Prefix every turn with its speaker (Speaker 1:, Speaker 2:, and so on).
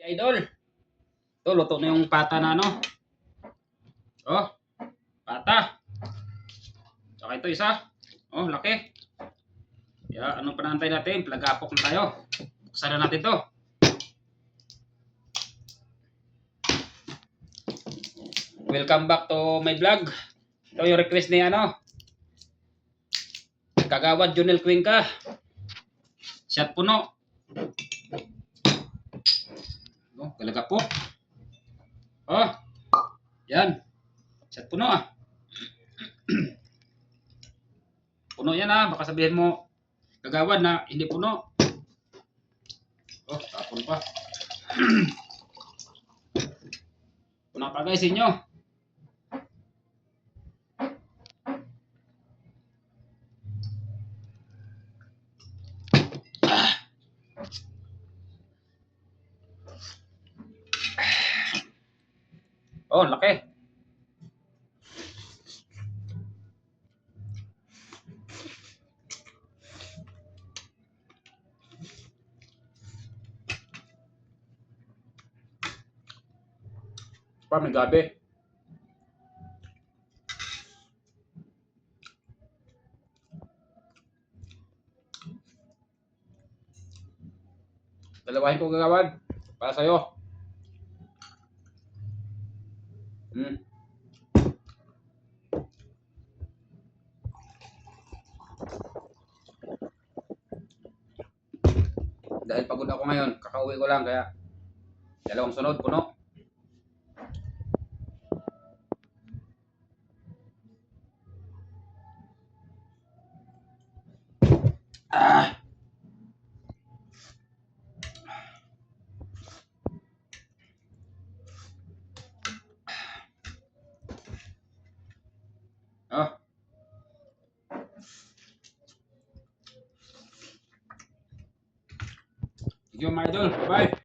Speaker 1: Idol. Ito, luto na yung pata na ano. Oh, pata. Saka ito isa. Oh, laki. Kaya anong panantay natin? Plagapok na tayo. Buksan na natin to. Welcome back to my vlog. Ito yung request ni ano. Kagawad Junel Cuenca. Shot puno. Oh, galaga po. Oh. Yan. Shot puno ah. Puno yan ah. Baka sabihin mo kagawad na hindi puno. Oh, tapon pa. Puno pa guys inyo. Oh, laki. Pa, may gabi. Dalawahin ko gagawad. Para sa'yo. Dahil pagod ako ngayon, kakauwi ko lang kaya dalawang sunod puno. Ah. Oh. Thank you, my idol. Bye.